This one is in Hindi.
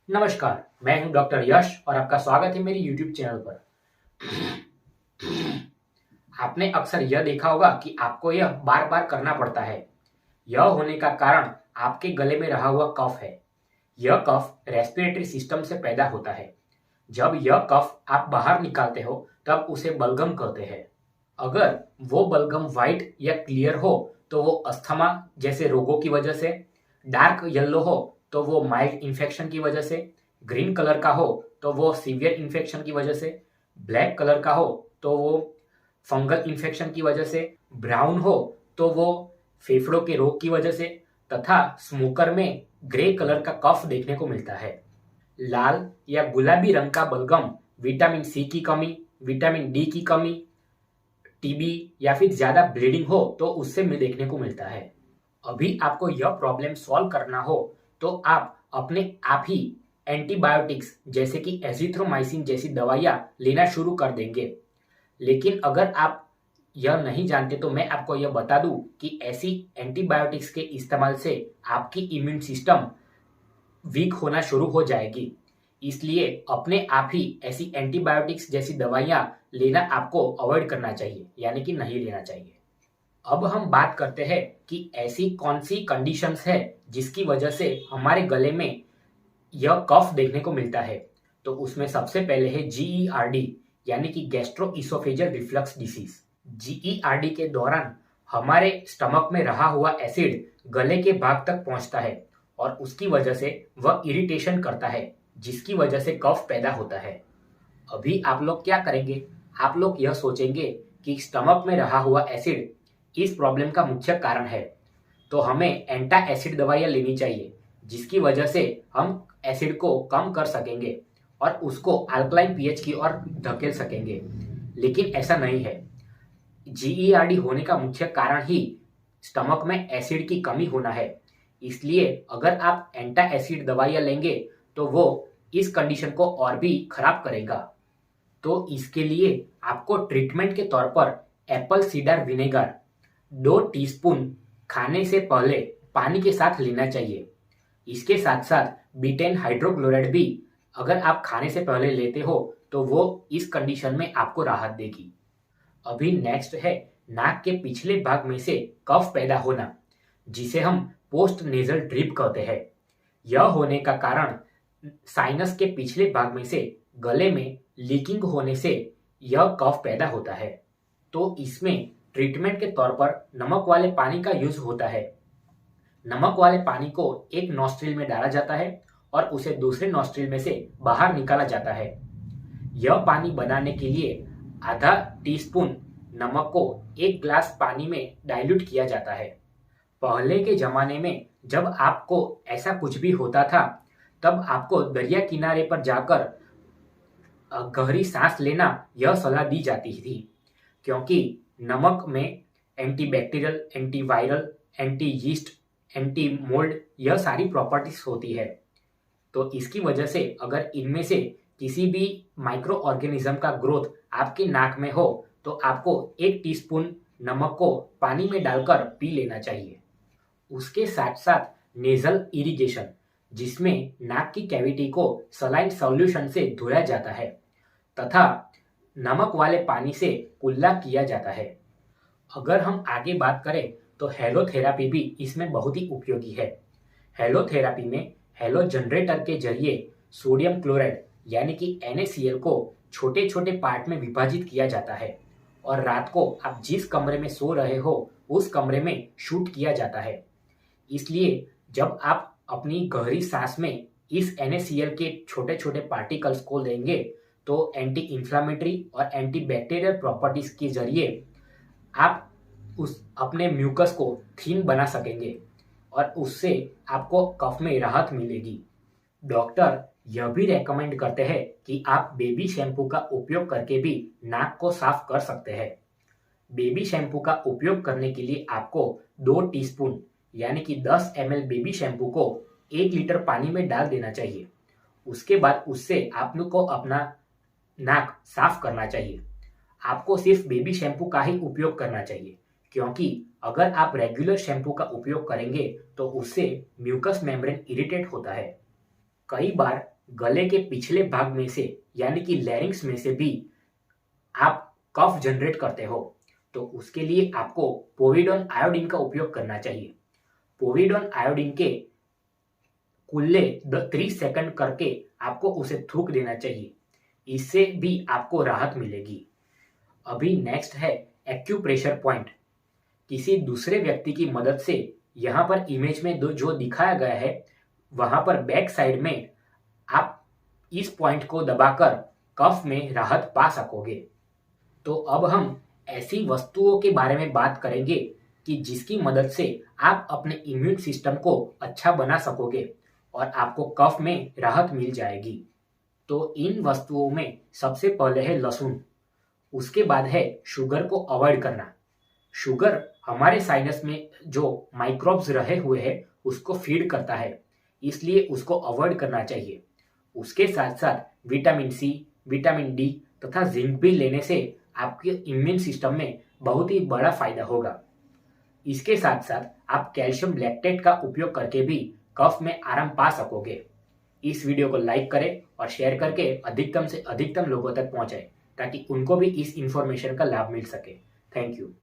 नमस्कार, मैं हूं डॉक्टर यश और आपका स्वागत है मेरे YouTube चैनल पर। आपने अक्सर यह देखा होगा कि आपको यह बार-बार करना पड़ता है। यह होने का कारण आपके गले में रहा हुआ कफ है। यह कफ रेस्पिरेटरी सिस्टम से पैदा होता है। जब यह कफ आप बाहर निकालते हो, तब उसे बलगम कहते हैं। अगर वो बलगम व्हाइट या क्लियर हो, तो वो अस्थमा जैसे रोगों की वजह से, डार्क येलो हो तो वो माइल्ड इन्फेक्शन की वजह से, ग्रीन कलर का हो तो वो सीवियर इन्फेक्शन की वजह से, ब्लैक कलर का हो तो वो फंगल इन्फेक्शन की वजह से, ब्राउन हो तो वो फेफड़ों के रोग की वजह से तथा स्मोकर में ग्रे कलर का कफ देखने को मिलता है। लाल या गुलाबी रंग का बलगम विटामिन सी की कमी, विटामिन डी की कमी, टीबी या फिर ज्यादा ब्लीडिंग हो तो उससे में देखने को मिलता है। अभी आपको यह प्रॉब्लम सॉल्व करना हो तो आप अपने आप ही एंटीबायोटिक्स जैसे कि एजिथ्रोमाइसिन जैसी दवाइयाँ लेना शुरू कर देंगे। लेकिन अगर आप यह नहीं जानते तो मैं आपको यह बता दूं कि ऐसी एंटीबायोटिक्स के इस्तेमाल से आपकी इम्यून सिस्टम वीक होना शुरू हो जाएगी। इसलिए अपने आप ही ऐसी एंटीबायोटिक्स जैसी दवाइयाँ लेना आपको अवॉइड करना चाहिए, यानी कि नहीं लेना चाहिए। अब हम बात करते हैं कि ऐसी कौन सी कंडीशंस है जिसकी वजह से हमारे गले में यह कफ देखने को मिलता है। तो उसमें सबसे पहले है जीईआरडी, यानी कि gastro oesophageal reflux disease. GERD के दौरान हमारे स्टमक में रहा हुआ एसिड गले के भाग तक पहुंचता है और उसकी वजह से वह इरिटेशन करता है, जिसकी वजह से कफ पैदा होता है। अभी आप लोग क्या करेंगे? आप लोग यह सोचेंगे कि स्टमक में रहा हुआ एसिड इस प्रॉब्लम का मुख्य कारण है, तो हमें एंटा एसिड दवाइयाँ लेनी चाहिए, जिसकी वजह से हम एसिड को कम कर सकेंगे और उसको अल्कलाइन पीएच की ओर धकेल सकेंगे। लेकिन ऐसा नहीं है। जीईआरडी होने का मुख्य कारण ही स्टमक में एसिड की कमी होना है। इसलिए अगर आप एंटा एसिड दवाइयाँ लेंगे तो वो इस कंडीशन को और भी खराब करेगा। तो इसके लिए आपको ट्रीटमेंट के तौर पर एप्पल सीडर विनेगर 2 टीस्पून खाने से पहले पानी के साथ लेना चाहिए। इसके साथ साथ बीटेन हाइड्रोक्लोराइड भी अगर आप खाने से पहले लेते हो तो वो इस कंडीशन में आपको राहत देगी। अभी नेक्स्ट है नाक के पिछले भाग में से कफ पैदा होना, जिसे हम पोस्ट नेजल ड्रिप कहते हैं। यह होने का कारण साइनस के पिछले भाग में से गले में लीकिंग होने से यह कफ पैदा होता है। तो इसमें ट्रीटमेंट के तौर पर नमक वाले पानी का यूज होता है। नमक वाले पानी को एक नॉस्ट्रिल में डाला जाता है और उसे दूसरे नॉस्ट्रिल में से बाहर निकाला जाता है। यह पानी बनाने के लिए आधा टीस्पून नमक को 1 ग्लास पानी में डाइल्यूट किया जाता है। पहले के जमाने में जब आपको ऐसा कुछ भी होता था, तब आपको दरिया किनारे पर जाकर गहरी सांस लेना यह सलाह दी जाती थी, क्योंकि नमक में antibacterial, antiviral, anti yeast, anti mould यह सारी प्रॉपर्टीज होती है। तो इसकी वजह से अगर इनमें से किसी भी माइक्रो ऑर्गेनिज्म का ग्रोथ आपके नाक में हो तो आपको 1 टीस्पून नमक को पानी में डालकर पी लेना चाहिए। उसके साथ साथ नेजल इरिगेशन, जिसमें नाक की कैविटी को सलाइन सॉल्यूशन से धोया जाता है तथा नमक वाले पानी से कुल्ला किया जाता है। अगर हम आगे बात करें तो हेलोथेरापी भी इसमें बहुत ही उपयोगी है। हेलोथेरापी में हेलो जनरेटर के जरिए सोडियम क्लोराइड यानी कि NaCl को छोटे छोटे पार्ट में विभाजित किया जाता है और रात को आप जिस कमरे में सो रहे हो उस कमरे में शूट किया जाता है। इसलिए जब आप अपनी गहरी सांस में इस NaCl के छोटे छोटे पार्टिकल्स को लेंगे तो एंटी इंफ्लामेटरी और एंटी बैक्टीरियल प्रॉपर्टीज के जरिए आप उस अपने म्यूकस को थिन बना सकेंगे और उससे आपको कफ में राहत मिलेगी। डॉक्टर यह भी रेकमेंड करते हैं कि आप बेबी शैम्पू का उपयोग करके भी नाक को साफ कर सकते हैं। बेबी शैम्पू का उपयोग करने के लिए आपको 2 टीस्पून यानी कि 10 ml बेबी शैम्पू को 1 लीटर पानी में डाल देना चाहिए। उसके बाद उससे आपको अपना नाक साफ करना चाहिए। आपको सिर्फ बेबी शैम्पू का ही उपयोग करना चाहिए, क्योंकि अगर आप रेगुलर शैम्पू का उपयोग करेंगे तो उससे म्यूकस मेम्ब्रेन इरिटेट होता है। कई बार गले के पिछले भाग में से यानी कि लैरिंक्स में से भी आप कफ जनरेट करते हो तो उसके लिए आपको पोविडोन आयोडीन का उपयोग करना चाहिए। पोविडोन आयोडीन के कुल्ले 30 सेकंड करके आपको उसे थूक देना चाहिए, इससे भी आपको राहत मिलेगी। अभी नेक्स्ट है एक्यूप्रेशर पॉइंट। किसी दूसरे व्यक्ति की मदद से यहाँ पर इमेज में जो दिखाया गया है वहां पर बैक साइड में आप इस पॉइंट को दबाकर कफ में राहत पा सकोगे। तो अब हम ऐसी वस्तुओं के बारे में बात करेंगे कि जिसकी मदद से आप अपने इम्यून सिस्टम को अच्छा बना सकोगे और आपको कफ में राहत मिल जाएगी। तो इन वस्तुओं में सबसे पहले है लहसुन, उसके बाद है शुगर को अवॉइड करना। शुगर हमारे साइनस में जो माइक्रोब्स रहे हुए हैं उसको फीड करता है, इसलिए उसको अवॉइड करना चाहिए। उसके साथ साथ विटामिन सी, विटामिन डी तथा जिंक भी लेने से आपके इम्यून सिस्टम में बहुत ही बड़ा फायदा होगा। इसके साथ साथ आप कैल्शियम लैक्टेट का उपयोग करके भी कफ में आराम पा सकोगे। इस वीडियो को लाइक करें और शेयर करके अधिकतम से अधिकतम लोगों तक पहुंचाएं ताकि उनको भी इस इंफॉर्मेशन का लाभ मिल सके। Thank you.